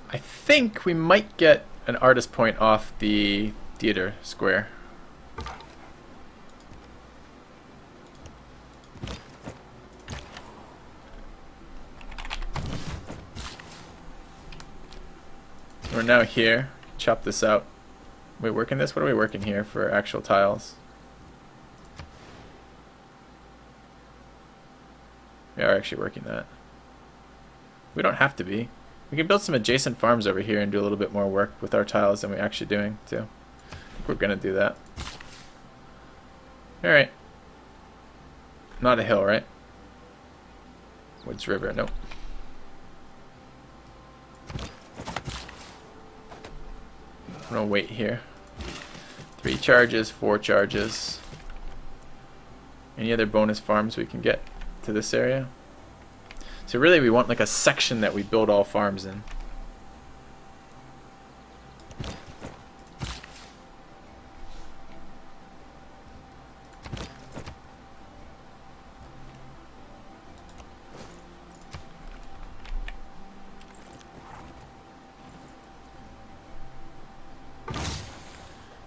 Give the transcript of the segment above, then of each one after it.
I think we might get an artist point off the theater square. We're now here. Chop this out. Are we working this? What are we working here for actual tiles? We are actually working that. We don't have to be. We can build some adjacent farms over here and do a little bit more work with our tiles than we're actually doing, too. I think we're going to do that. Alright. Not a hill, right? Woods River, nope. I'm going to wait here. 3 charges, 4 charges. Any other bonus farms we can get to this area? So really we want like a section that we build all farms in.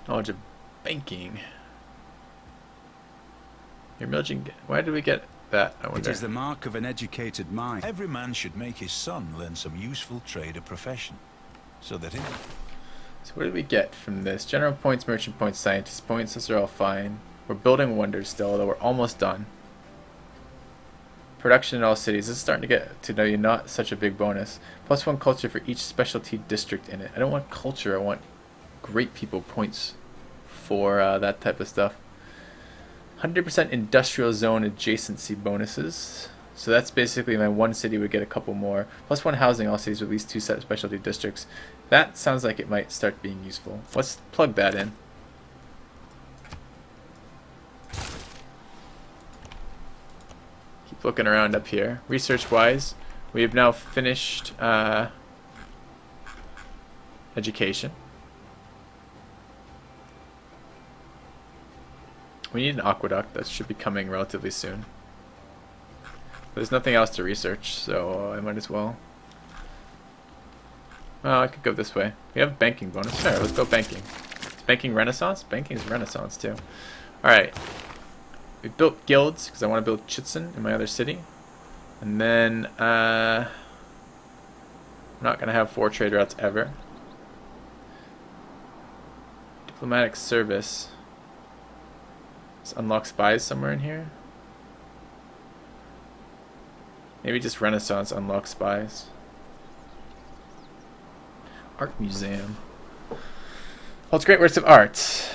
Knowledge of banking. You're milking. Why did we get that? I wonder. It is the mark of an educated mind. Every man should make his son learn some useful trade or profession, so that he... So what did we get from this? General points, merchant points, scientist points. Those are all fine. We're building wonders still, although we're almost done. Production in all cities. This is starting to get to know you. Not such a big bonus. +1 culture for each specialty district in it. I don't want culture. I want great people points for that type of stuff. 100% industrial zone adjacency bonuses. So that's basically my one city would get a couple more. +1 housing, all cities with at least 2 set specialty districts. That sounds like it might start being useful. Let's plug that in. Keep looking around up here. Research-wise, we have now finished education. We need an aqueduct. That should be coming relatively soon. There's nothing else to research, so I might as well. Oh, I could go this way. We have banking bonus. Alright, let's go banking. Is banking Renaissance? Banking is Renaissance too. Alright. We built guilds, because I want to build Chitzen in my other city. And then, I'm not going to have 4 trade routes ever. Diplomatic service. Let's unlock spies somewhere in here. Maybe just Renaissance unlock spies. Art museum. Holds great works of art.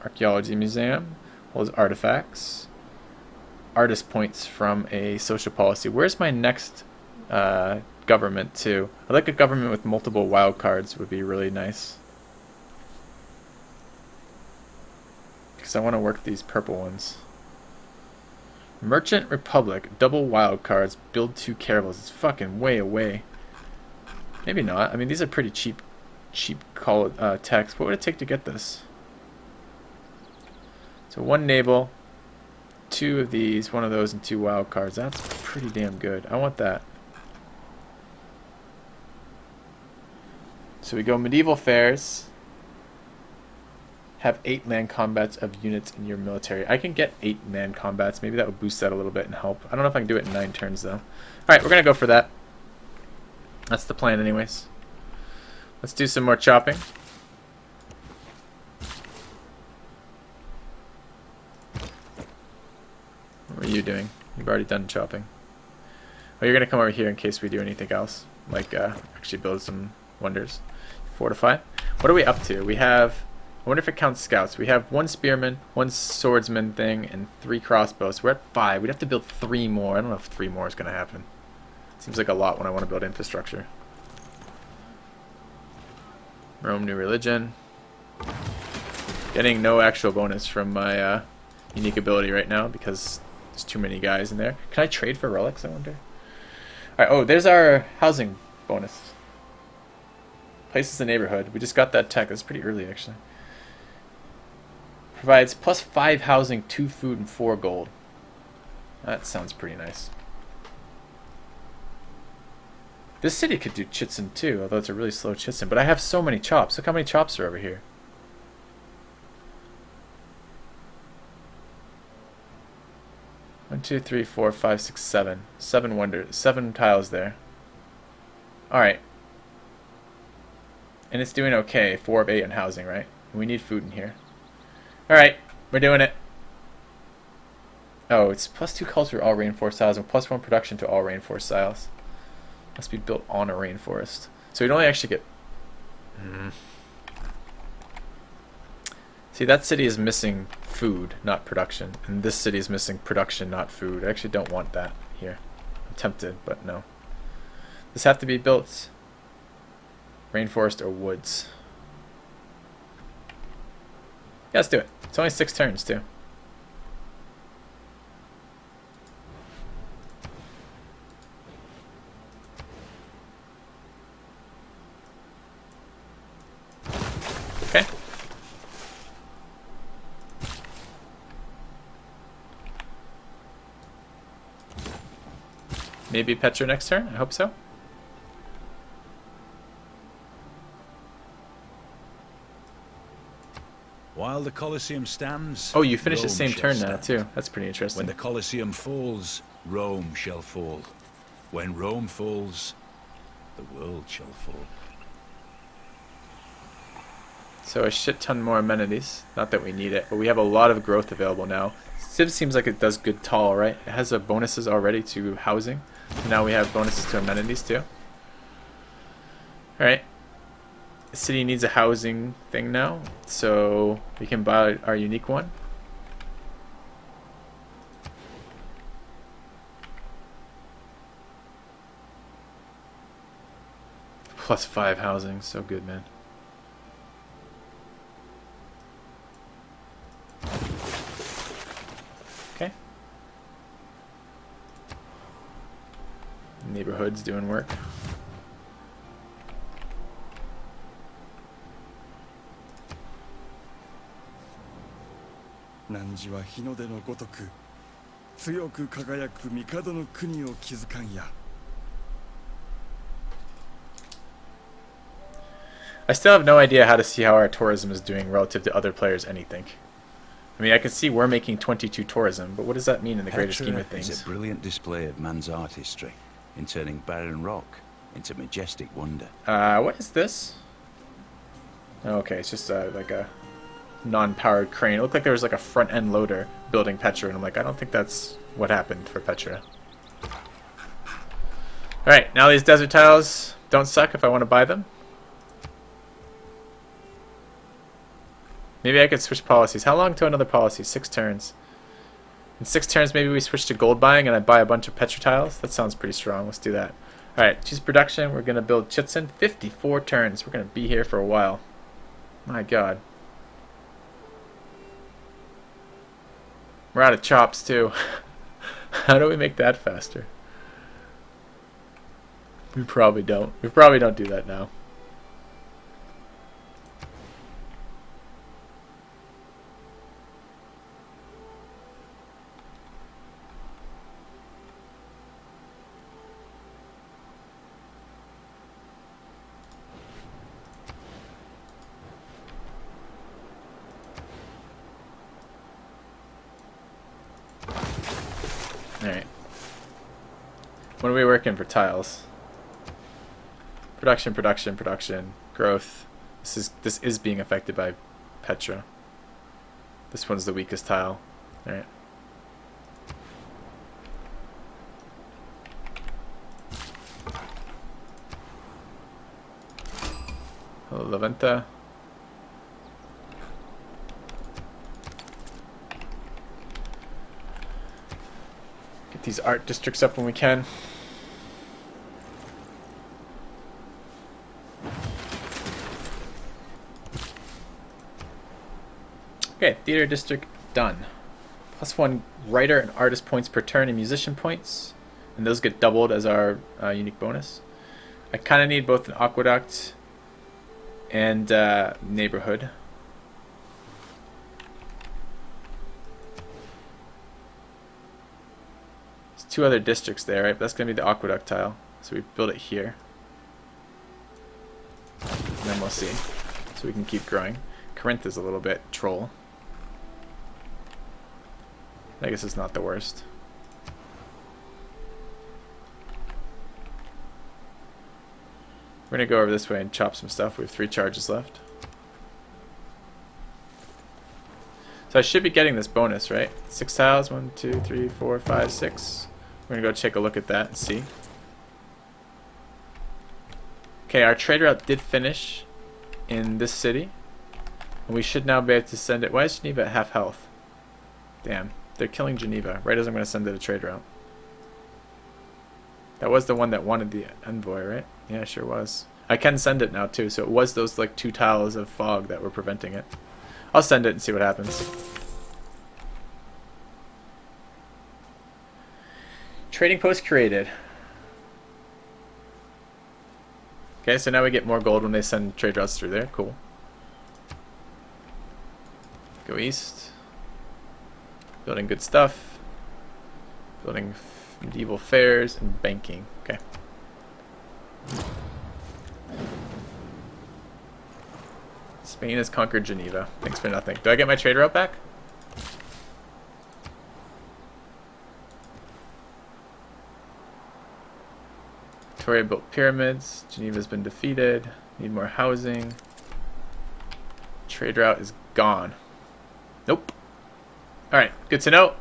Archaeology museum. Holds artifacts. Artist points from a social policy. Where's my next government too? I'd like a government with multiple wild cards would be really nice. Because I want to work these purple ones. Merchant Republic, double wild cards, build 2 caravels. It's fucking way away. Maybe not. I mean, these are pretty cheap text. What would it take to get this? So 1 naval, 2 of these, 1 of those, and 2 wild cards. That's pretty damn good. I want that. So we go medieval fairs. Have 8 land combats of units in your military. I can get 8 land combats. Maybe that would boost that a little bit and help. I don't know if I can do it in 9 turns though. Alright, we're going to go for that. That's the plan anyways. Let's do some more chopping. What are you doing? You've already done chopping. Oh, you're going to come over here in case we do anything else. Like actually build some wonders. Fortify. What are we up to? We have... I wonder if it counts scouts. We have 1 spearman, 1 swordsman thing, and 3 crossbows. We're at 5. We'd have to build 3 more. I don't know if 3 more is going to happen. Seems like a lot when I want to build infrastructure. Rome, new religion. Getting no actual bonus from my unique ability right now because there's too many guys in there. Can I trade for relics, I wonder? Alright, oh, there's our housing bonus. Places in the neighborhood. We just got that tech. That's pretty early, actually. Provides +5 housing, 2 food, and 4 gold. That sounds pretty nice. This city could do Chitzen too, although it's a really slow Chitzen. But I have so many chops. Look how many chops are over here. One, two, three, four, five, six, seven. 7 wonders. 7 tiles there. Alright. And it's doing okay. 4 of 8 in housing, right? We need food in here. Alright, we're doing it. Oh, it's +2 culture to all rainforest tiles and +1 production to all rainforest tiles. Must be built on a rainforest. So we don't actually get... See, that city is missing food, not production. And this city is missing production, not food. I actually don't want that here. I'm tempted, but no. This have to be built rainforest or woods. Yeah, let's do it. It's only 6 turns, too. Okay. Maybe Petra next turn? I hope so. While the Coliseum stands... Oh, you finish the Rome same shall turn now, stand. too. That's pretty interesting. When the Coliseum falls, Rome shall fall. When Rome falls, the world shall fall. So a shit ton more amenities. Not that we need it, but we have a lot of growth available now. Civ seems like it does good tall, right? It has bonuses already to housing. And now we have bonuses to amenities too. Alright. The city needs a housing thing now, so we can buy our unique one. +5 housing, so good, man. Okay. Neighborhood's doing work.汝は日の出のごとく強く輝く帝の国を築かんや。 I still have no idea how to see how our tourism is doing relative to other players anything. I mean, I can see we're making 22 tourism, but what does that mean in the greater scheme of Petra is things? a brilliant display of man's artistry in turning barren rock into majestic wonder. What is this? Okay, it's just like a non-powered crane. It looked like there was like a front-end loader building Petra, and I'm like, I don't think that's what happened for Petra. Alright, now these desert tiles don't suck if I want to buy them. Maybe I could switch policies. How long to another policy? 6 turns. In 6 turns, maybe we switch to gold buying and I buy a bunch of Petra tiles. That sounds pretty strong. Let's do that. Alright, choose production. We're going to build Chitzen. 54 turns. We're going to be here for a while. My god. We're out of chops, too. How do we make that faster? We probably don't. We probably don't do that now. Alright. What are we working for tiles? Production, production, production, growth. This is being affected by Petra. This one's the weakest tile. Alright. Hello, La Venta. Get these art districts up when we can. Okay, theater district done. +1 writer and artist points per turn and musician points. And those get doubled as our unique bonus. I kind of need both an aqueduct and neighborhood. There's 2 other districts there, right? That's going to be the aqueduct tile. So we build it here. see. So we can keep growing. Corinth is a little bit troll. I guess it's not the worst. We're gonna go over this way and chop some stuff. We have 3 charges left. So I should be getting this bonus, right? 6 tiles, 1, 2, 3, 4, 5, 6. We're gonna go take a look at that and see. Okay, our trade route did finish in this city. And we should now be able to send it. Why is Geneva at half health? Damn, they're killing Geneva right as I'm gonna send it a trade route. That was the one that wanted the envoy, right? Yeah, it sure was. I can send it now too, so it was those like 2 tiles of fog that were preventing it. I'll send it and see what happens. Trading post created. Okay, so now we get more gold when they send trade routes through there. Cool. Go east. Building good stuff. Building medieval fairs and banking. Okay. Spain has conquered Geneva. Thanks for nothing. Do I get my trade route back? Victoria built pyramids. Geneva's been defeated. Need more housing. Trade route is gone. Nope. Alright, good to know.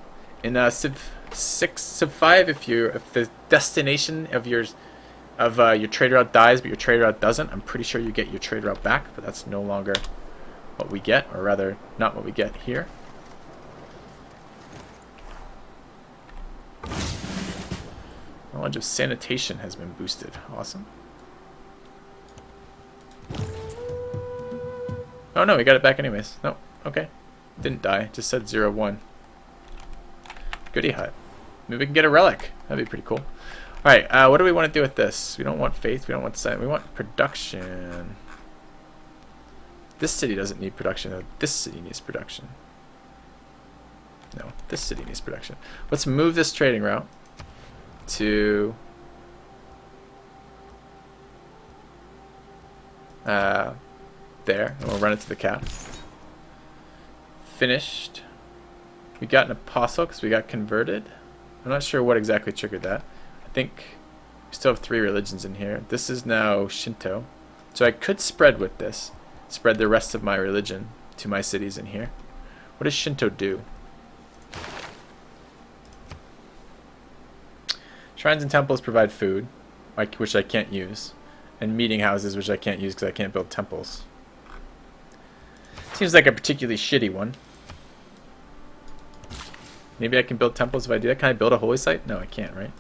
In Civ 6, Civ 5, if the destination of your trade route dies but your trade route doesn't, I'm pretty sure you get your trade route back, but that's no longer what we get, or rather not what we get here. Knowledge of sanitation has been boosted. Awesome. Oh no, we got it back anyways. No, okay. Didn't die, just said 0-1. Goody hut. Maybe we can get a relic. That'd be pretty cool. Alright, what do we want to do with this? We don't want faith, we don't want sight, we want production. This city doesn't need production, though. This city needs production. No, this city needs production. Let's move this trading route to there, and we'll run it to the cap. Finished. We got an apostle because we got converted. I'm not sure what exactly triggered that. I think we still have 3 religions in here. This is now Shinto. So I could spread with this. Spread the rest of my religion to my cities in here. What does Shinto do? Shrines and temples provide food, which I can't use. And meeting houses, which I can't use because I can't build temples. Seems like a particularly shitty one. Maybe I can build temples if I do that. Can I build a holy site? No, I can't, right?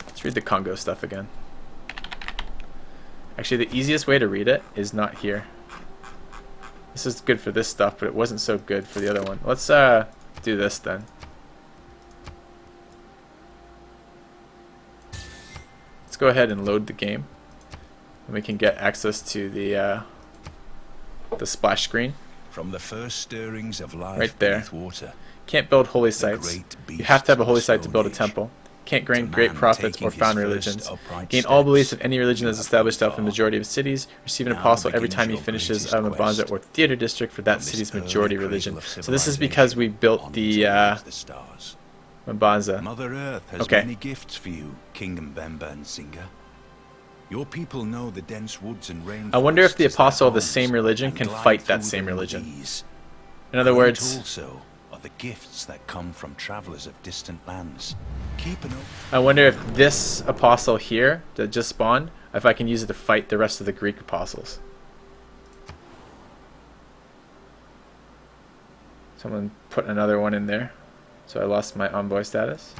Let's read the Kongo stuff again. Actually, the easiest way to read it is not here. This is good for this stuff, but it wasn't so good for the other one. Let's do this then. Let's go ahead and load the game. And we can get access to the splash screen. From the first stirrings of life right there. beneath water. Can't build holy sites. You have to have a holy site to build a temple. Can't gain great prophets or found religions. Gain all beliefs of any religion that is established out in the majority of cities. Receive an apostle every time he finishes a Mabanza or theater district for that city's majority religion. So this is because we built the Mabanza. Mother Earth has Okay. many gifts for you, King Mbemba and Singa. Your people know the dense woods and rainforests. I wonder if the as their apostle of the homes same religion and can glide fight that through same them with religion. ease. In other Great words, also are the gifts that come from travelers of distant lands. Keep an open. I wonder if this apostle here that just spawned, if I can use it to fight the rest of the Greek apostles. Someone put another one in there. So I lost my envoy status.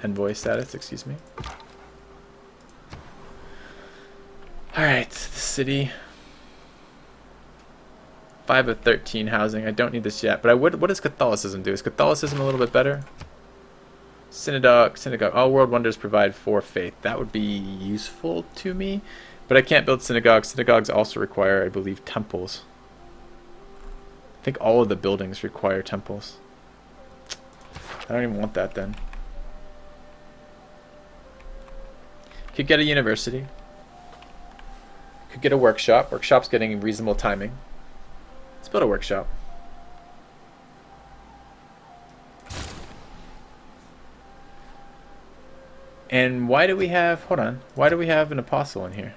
Envoy status, excuse me. Alright, the city. 5 of 13 housing. I don't need this yet, but I would. What does Catholicism do? Is Catholicism a little bit better? Synagogue. All world wonders provide 4 faith. That would be useful to me, but I can't build synagogues. Synagogues also require, I believe, temples. I think all of the buildings require temples. I don't even want that then. Could get a university. Could Could get a workshop. Workshop's getting reasonable timing. Let's build a workshop. And why do we have, hold on, why do we have an apostle in here?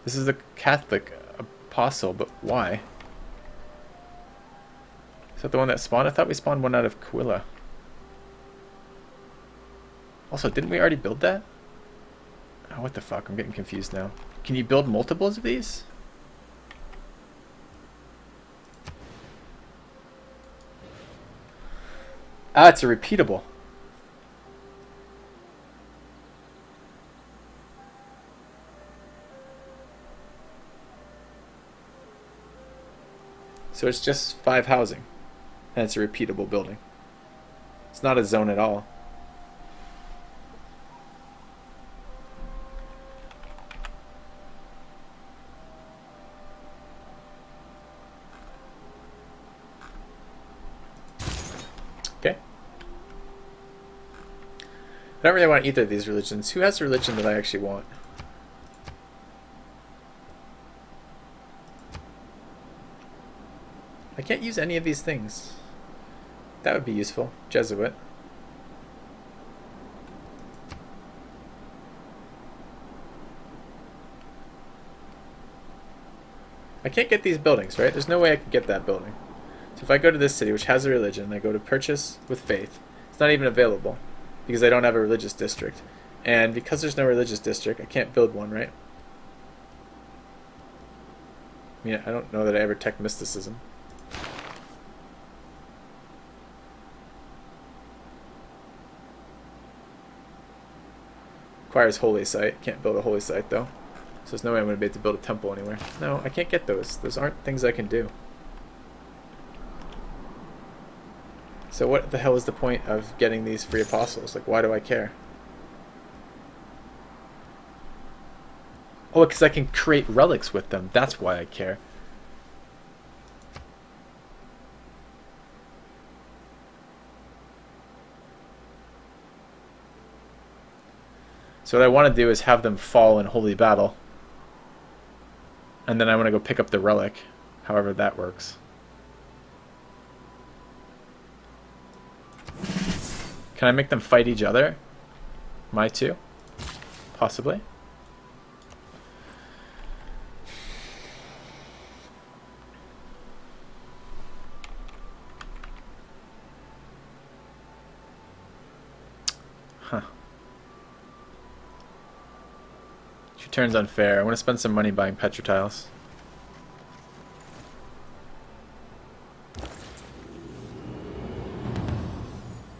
This is a Catholic apostle, but why? Is that the one that spawned? I thought we spawned one out of Quilla. Also, didn't we already build that? Oh, what the fuck? I'm getting confused now. Can you build multiples of these? Ah, it's a repeatable. So it's just 5 housing. And it's a repeatable building. It's not a zone at all. Okay. I don't really want either of these religions. Who has a religion that I actually want? I can't use any of these things. That would be useful. Jesuit. I can't get these buildings, right? There's no way I could get that building. So if I go to this city, which has a religion, and I go to purchase with faith, it's not even available because I don't have a religious district. And because there's no religious district, I can't build one, right? I mean, I don't know that I ever tech mysticism. Requires holy site. Can't build a holy site though. So there's no way I'm going to be able to build a temple anywhere. No, I can't get those. Those aren't things I can do. So what the hell is the point of getting these free apostles? Like, why do I care? Oh, because I can create relics with them. That's why I care. So what I want to do is have them fall in holy battle. And then I want to go pick up the relic, however that works. Can I make them fight each other? My two? Possibly. Huh. She turns unfair. I want to spend some money buying petrotiles.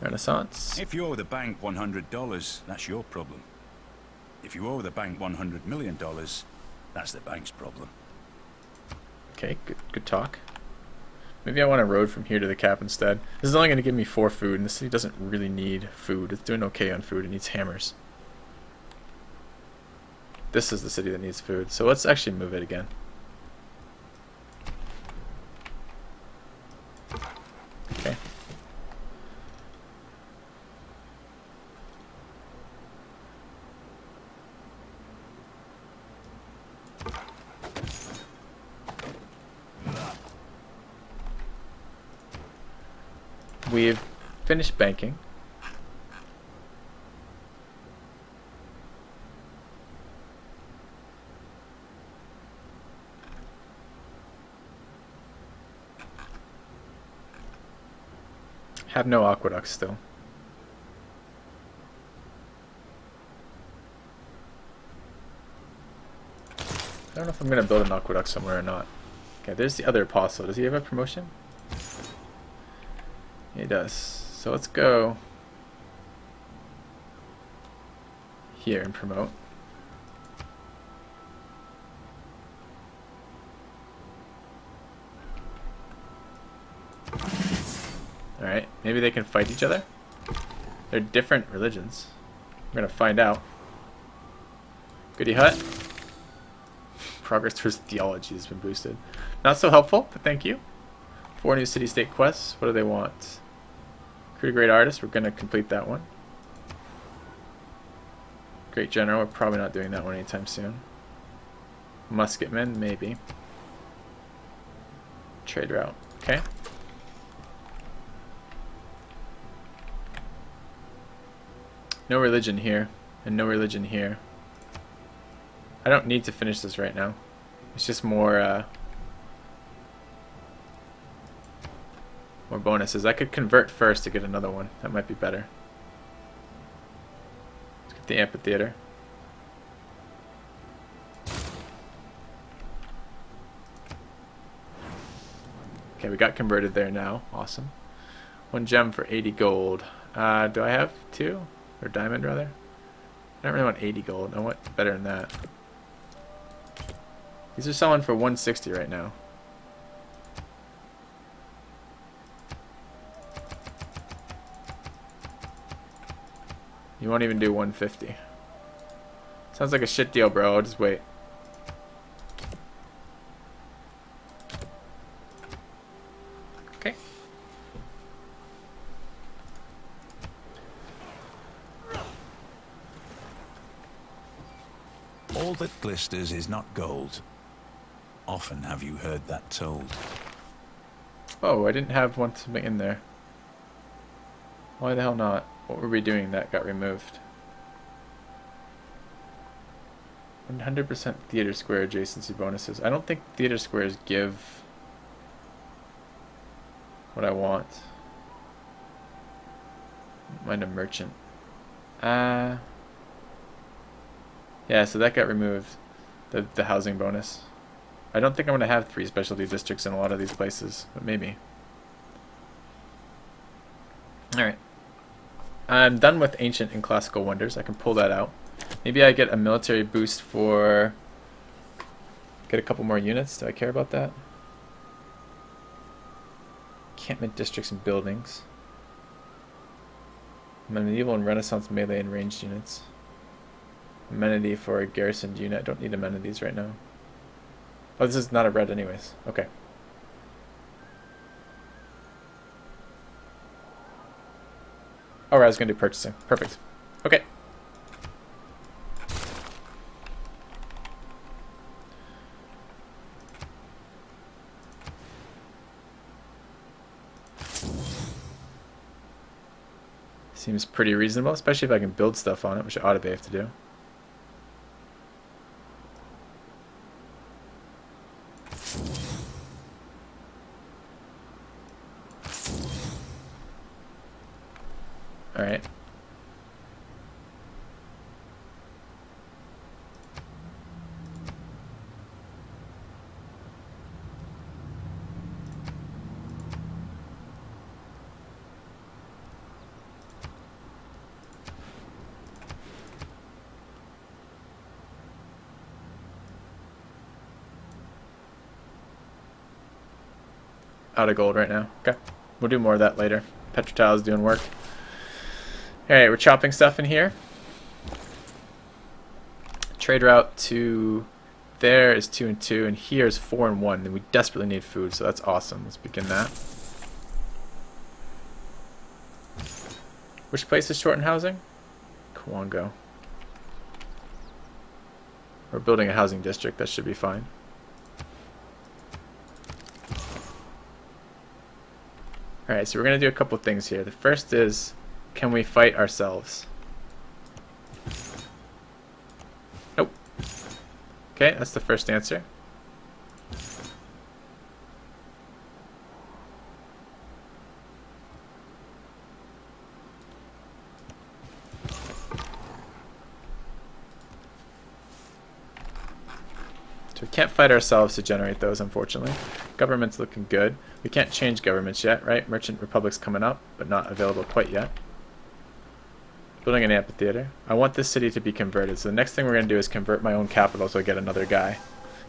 Renaissance. If you owe the bank $100, that's your problem. If you owe the bank $100 million, that's the bank's problem. Okay, good talk. Maybe I want a road from here to the cap instead. This is only going to give me 4 food, and the city doesn't really need food. It's doing okay on food. It needs hammers. This is the city that needs food, so let's actually move it again. Okay. We've finished banking. Have no aqueducts still. I don't know if I'm going to build an aqueduct somewhere or not. Okay, there's the other apostle. Does he have a promotion? He does. So let's go here and promote. Alright, maybe they can fight each other. They're different religions. We're gonna find out. Goody Hut. Progress towards theology has been boosted. Not so helpful, but thank you. 4 new city-state quests. What do they want? Recruit a great artist. We're gonna complete that one. Great general. We're probably not doing that one anytime soon. Musketmen, maybe. Trade route. Okay. No religion here, and no religion here. I don't need to finish this right now. It's just more bonuses. I could convert first to get another one. That might be better. Let's get the amphitheater. Okay, we got converted there now. Awesome. 1 gem for 80 gold. Do I have 2? Or diamond, rather? I don't really want 80 gold. I want better than that. These are selling for 160 right now. You won't even do 150. Sounds like a shit deal, bro. I'll just wait. Okay. All that glisters is not gold. Often have you heard that told. Oh, I didn't have one to in there. Why the hell not? What were we doing that got removed? 100% theater square adjacency bonuses. I don't think theater squares give what I want. Mind a merchant. Yeah, so that got removed. The housing bonus. I don't think I'm going to have 3 specialty districts in a lot of these places, but maybe. Alright. I'm done with ancient and classical wonders. I can pull that out. Maybe I get a military boost for... Get a couple more units. Do I care about that? Encampment districts and buildings. Medieval and Renaissance melee and ranged units. Amenity for a garrisoned unit. I don't need amenities right now. Oh, this is not a red anyways. Okay. Oh, I was going to do purchasing. Perfect. Okay. Seems pretty reasonable, especially if I can build stuff on it, which I ought to be able to do. Alright. Out of gold right now. Okay. We'll do more of that later. Petrotile is doing work. Alright, we're chopping stuff in here. Trade route to there is 2 and 2, and here is 4 and 1. And we desperately need food, so that's awesome. Let's begin that. Which place is short in housing? Kongo. We're building a housing district. That should be fine. Alright, so we're going to do a couple things here. The first is, can we fight ourselves? Nope. Okay, that's the first answer. So we can't fight ourselves to generate those, unfortunately. Government's looking good. We can't change governments yet, right? Merchant Republic's coming up, but not available quite yet. Building an amphitheater. I want this city to be converted, so the next thing we're going to do is convert my own capital so I get another guy.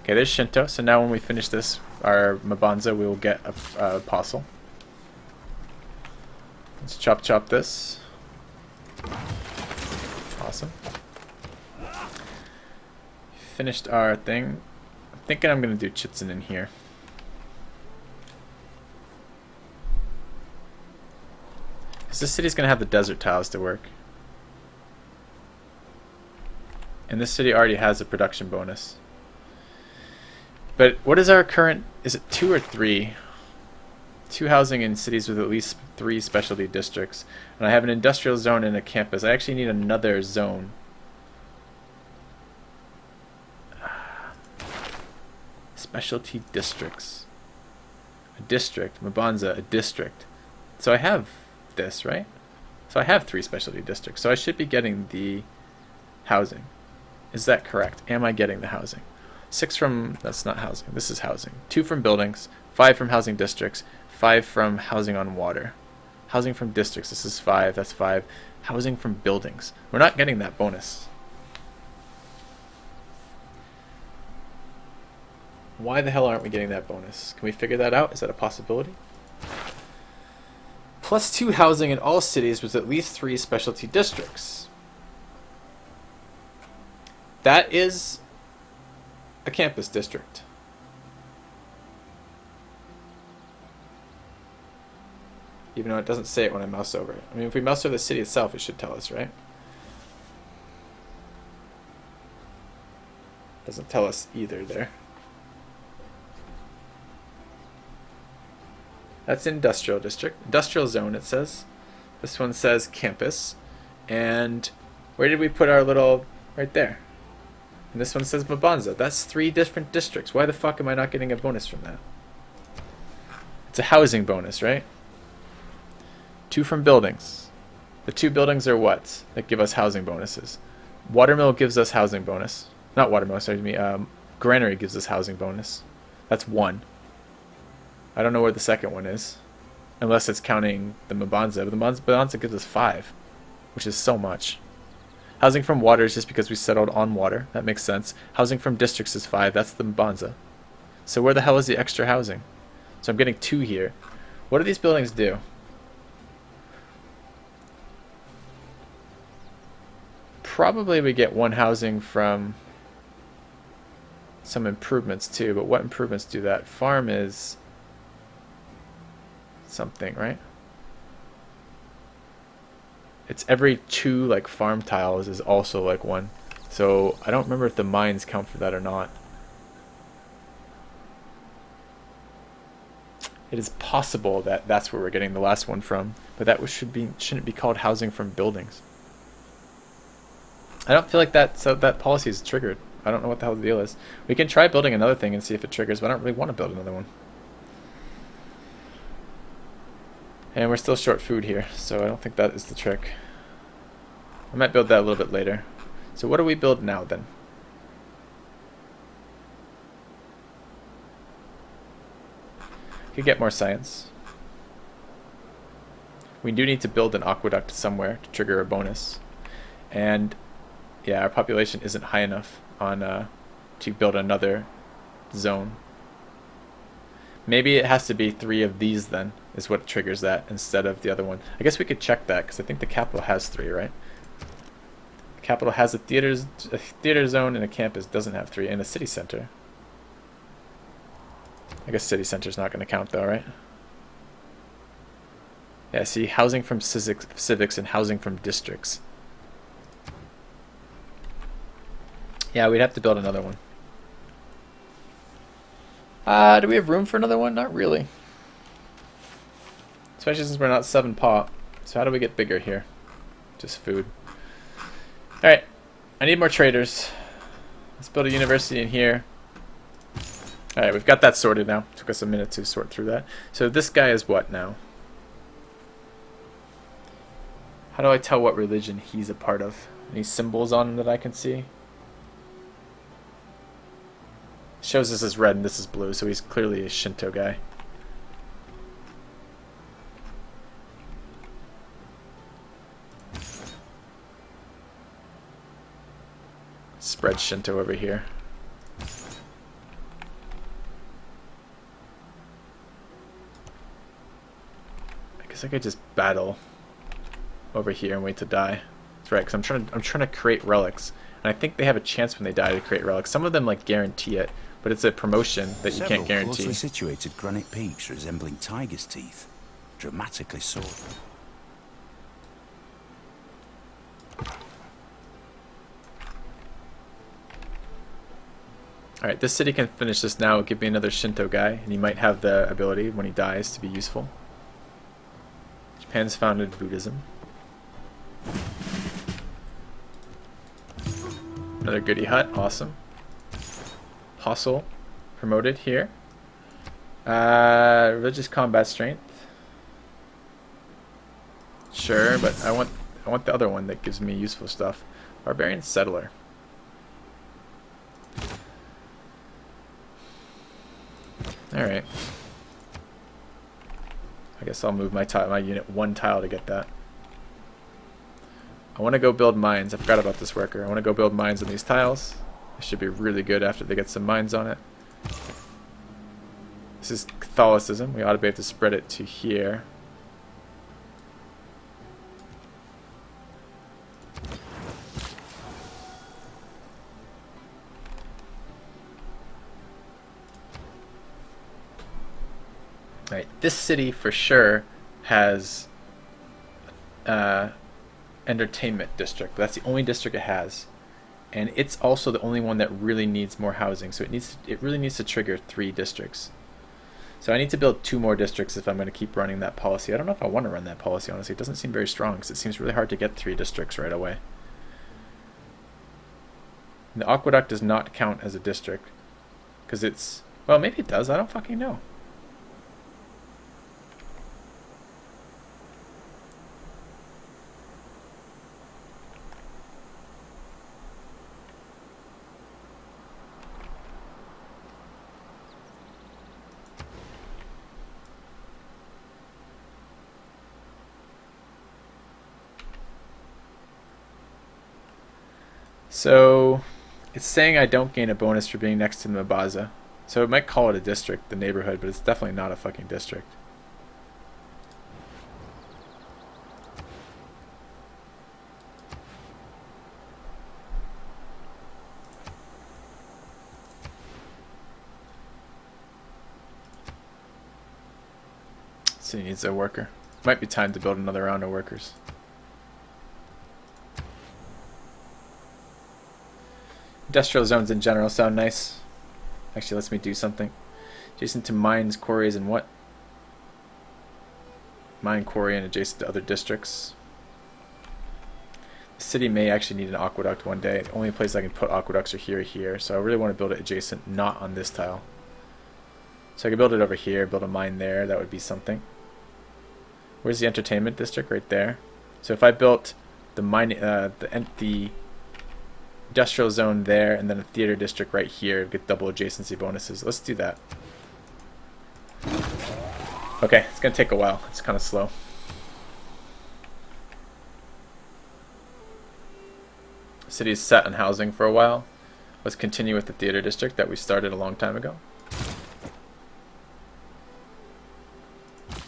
Okay, there's Shinto, so now when we finish this, our Mabanza, we will get a apostle. Let's chop this. Awesome. Finished our thing. I'm thinking I'm going to do Chitzen in here. Because this city's going to have the desert tiles to work. And this city already has a production bonus. But what is our current? Is it 2 or 3? 2 housing in cities with at least 3 specialty districts. And I have an industrial zone and a campus. I actually need another zone. Specialty districts. A district. Mabanza, a district. So I have this, right? So I have 3 specialty districts. So I should be getting the housing. Is that correct? Am I getting the housing? 6 from... That's not housing. This is housing. 2 from buildings. 5 from housing districts. 5 from housing on water. Housing from districts. This is 5. That's 5. Housing from buildings. We're not getting that bonus. Why the hell aren't we getting that bonus? Can we figure that out? Is that a possibility? +2 housing in all cities with at least 3 specialty districts. That is a campus district. Even though it doesn't say it when I mouse over it. I mean, if we mouse over the city itself, it should tell us, right? Doesn't tell us either there. That's industrial district. Industrial zone, it says. This one says campus. And where did we put our little... Right there. And this one says Mabanza. That's 3 different districts. Why the fuck am I not getting a bonus from that? It's a housing bonus, right? 2 from buildings. The 2 buildings are what? That give us housing bonuses. Watermill gives us housing bonus. Not watermill, excuse me. Granary gives us housing bonus. That's 1. I don't know where the second one is. Unless it's counting the Mabanza. But the Mabanza gives us 5. Which is so much. Housing from water is just because we settled on water. That makes sense. Housing from districts is 5. That's the Mabanza. So where the hell is the extra housing? So I'm getting 2 here. What do these buildings do? Probably we get 1 housing from some improvements too. But what improvements do that? Farm is... something, right? It's every 2 like farm tiles is also like 1. So I don't remember if the mines count for that or not. It is possible that that's where we're getting the last one from, but that shouldn't be called housing from buildings. I don't feel like that policy is triggered. I don't know what the hell the deal is. We can try building another thing and see if it triggers, but I don't really want to build another one. And we're still short food here, so I don't think that is the trick. I might build that a little bit later. So what do we build now then? Could get more science. We do need to build an aqueduct somewhere to trigger a bonus. And yeah, our population isn't high enough on to build another zone. Maybe it has to be 3 of these then, is what triggers that instead of the other one. I guess we could check that, because I think the capital has 3, right? The capital has a theater zone, and a campus doesn't have 3, and a city center. I guess city center's not going to count though, right? Yeah, see, housing from civics and housing from districts. Yeah, we'd have to build another one. Do we have room for another one? Not really. Especially since we're not 7 pot. So how do we get bigger here? Just food. Alright. I need more traders. Let's build a university in here. Alright, we've got that sorted now. Took us a minute to sort through that. So this guy is what now? How do I tell what religion he's a part of? Any symbols on him that I can see? Shows this is red and this is blue, so he's clearly a Shinto guy. Spread Shinto over here. I guess I could just battle over here and wait to die. That's right, because I'm trying to create relics, and I think they have a chance when they die to create relics. Some of them like guarantee it, but it's a promotion that you can't guarantee. Several closely situated granite peaks resembling tiger's teeth, dramatically so. Alright, this city can finish this now. Give me another Shinto guy, and he might have the ability when he dies to be useful. Japan's founded Buddhism. Another goody hut, awesome. Apostle promoted here. Religious combat strength. Sure, but I want the other one that gives me useful stuff. Barbarian settler. Alright. I guess I'll move my unit one tile to get that. I want to go build mines. I forgot about this worker. I want to go build mines on these tiles. It should be really good after they get some mines on it. This is Catholicism. We ought to be able to spread it to here. Right, this city for sure has entertainment district. That's the only district it has, and it's also the only one that really needs more housing. So it really needs to trigger 3 districts. So I need to build 2 more districts if I'm going to keep running that policy. I don't know if I want to run that policy, honestly. It doesn't seem very strong because it seems really hard to get 3 districts right away. The aqueduct does not count as a district because it's, well, maybe it does. I don't fucking know. So it's saying I don't gain a bonus for being next to Mabaza. So it might call it a district, the neighborhood, but it's definitely not a fucking district. So he needs a worker. Might be time to build another round of workers. Industrial zones in general sound nice. Actually, lets me do something. Adjacent to mines, quarries, and what? Mine, quarry, and adjacent to other districts. The city may actually need an aqueduct one day. The only place I can put aqueducts are here or here. So I really want to build it adjacent, not on this tile. So I can build it over here, build a mine there. That would be something. Where's the entertainment district? Right there. So if I built the mine, the industrial zone there, and then a theater district right here, get double adjacency bonuses. Let's do that. Okay, it's gonna take a while. It's kind of slow. City is set on housing for a while. Let's continue with the theater district that we started a long time ago.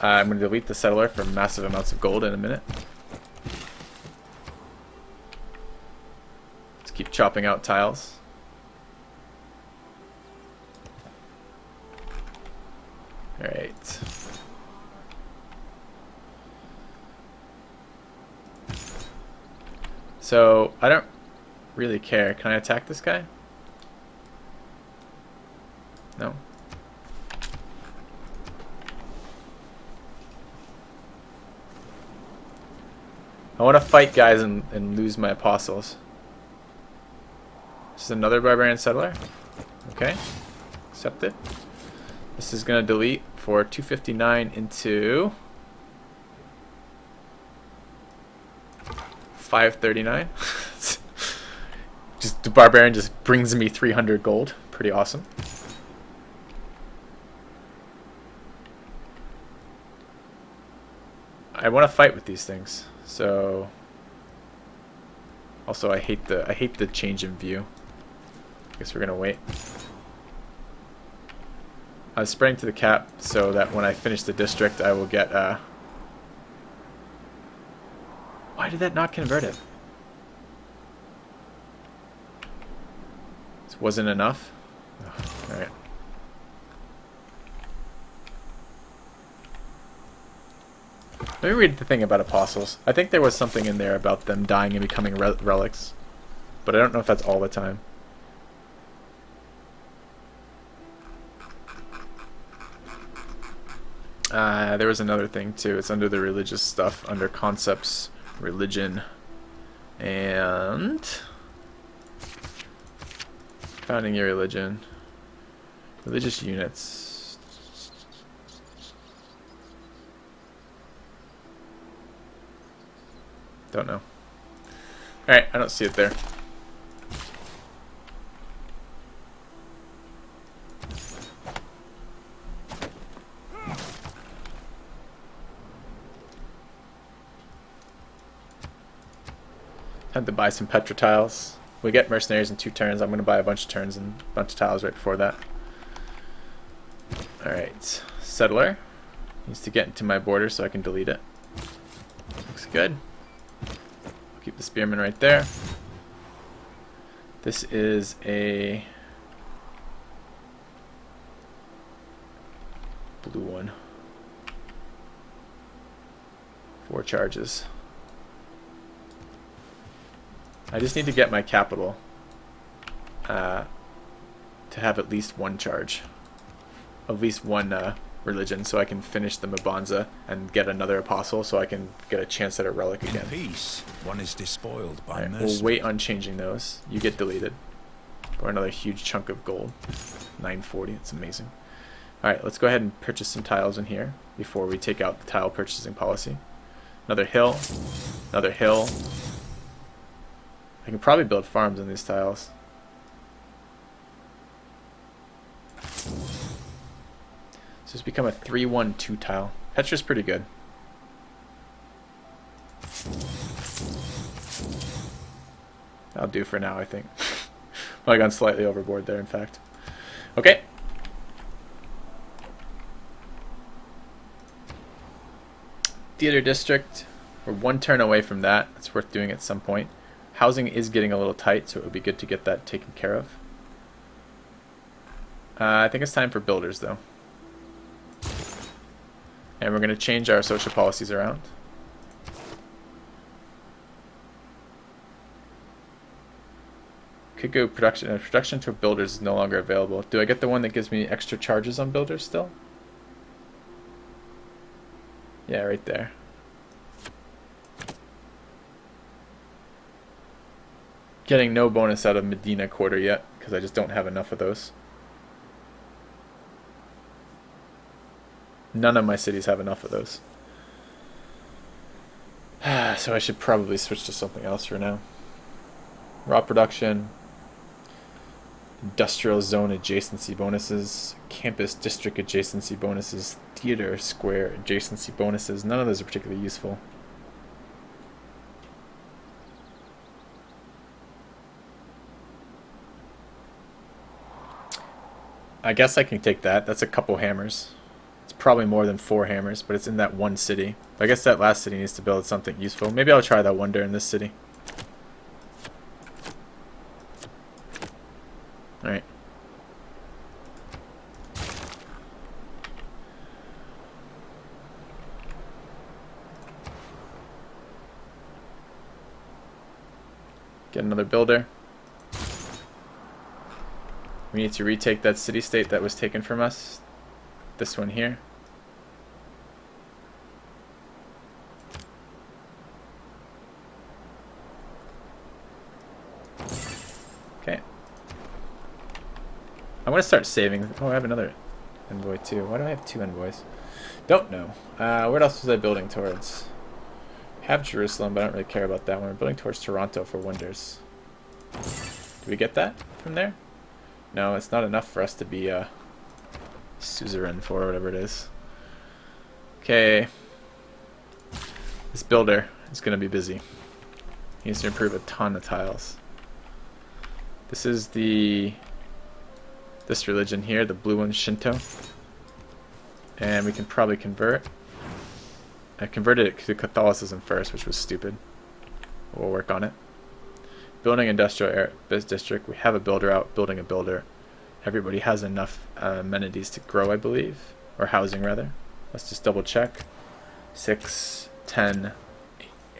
I'm going to delete the settler for massive amounts of gold in a minute. Let's keep chopping out tiles. Alright. So, I don't really care. Can I attack this guy? No. I want to fight guys and lose my apostles. This is another barbarian settler. Okay. Accepted. This is going to delete for 259 into 539. Just the barbarian just brings me 300 gold. Pretty awesome. I want to fight with these things. So also I hate the change in view. I guess we're gonna wait. I was spreading to the cap so that when I finish the district I will get why did that not convert it? This wasn't enough? Alright. Let me read the thing about apostles. I think there was something in there about them dying and becoming relics. But I don't know if that's all the time. There was another thing too. It's under the religious stuff, under concepts, religion, and founding your religion, religious units. Don't know. Alright, I don't see it there. Had to buy some Petra tiles. We get mercenaries in 2 turns. I'm going to buy a bunch of turns and a bunch of tiles right before that. Alright, settler needs to get into my border so I can delete it. Looks good. Keep the spearman right there. This is a blue one. 4 charges. I just need to get my capital to have at least 1 charge. At least 1 religion, so I can finish the Mabanza and get another apostle, so I can get a chance at a relic again. In peace, one is despoiled by Alright, mercy. we'll wait on changing those. You get deleted. Or another huge chunk of gold. 940, it's amazing. Alright, let's go ahead and purchase some tiles in here before we take out the tile purchasing policy. Another hill. Another hill. I can probably build farms on these tiles. So it's become a 3-1-2 tile. Petra's pretty good. That'll do for now, I think. Well, I gone slightly overboard there, in fact. Okay. Theater district. We're 1 turn away from that. It's worth doing at some point. Housing is getting a little tight, so it would be good to get that taken care of. I think it's time for builders, though. And we're going to change our social policies around. Could go production. Production to builders is no longer available. Do I get the one that gives me extra charges on builders still? Yeah, right there. Getting no bonus out of Medina Quarter yet, because I just don't have enough of those. None of my cities have enough of those. So I should probably switch to something else for now. Raw production. Industrial zone adjacency bonuses. Campus district adjacency bonuses. Theater square adjacency bonuses. None of those are particularly useful. I guess I can take that. That's a couple hammers. It's probably more than 4 hammers, but it's in that 1 city. I guess that last city needs to build something useful. Maybe I'll try that wonder in this city. Alright. Get another builder. We need to retake that city-state that was taken from us. This one here. Okay. I'm going to start saving. Oh, I have another envoy too. Why do I have 2 envoys? Don't know. What else was I building towards? I have Jerusalem, but I don't really care about that one. We're building towards Toronto for wonders. Do we get that from there? No, it's not enough for us to be suzerain for whatever it is. Okay. This builder is going to be busy. He needs to improve a ton of tiles. This is this religion here, the blue one, Shinto. And we can probably convert. I converted it to Catholicism first, which was stupid. We'll work on it. Building industrial biz district. We have a builder out, building a builder. Everybody has enough amenities to grow, I believe. Or housing, rather. Let's just double check. 6, 10,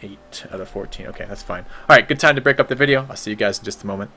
8 out of 14. Okay, that's fine. Alright, good time to break up the video. I'll see you guys in just a moment.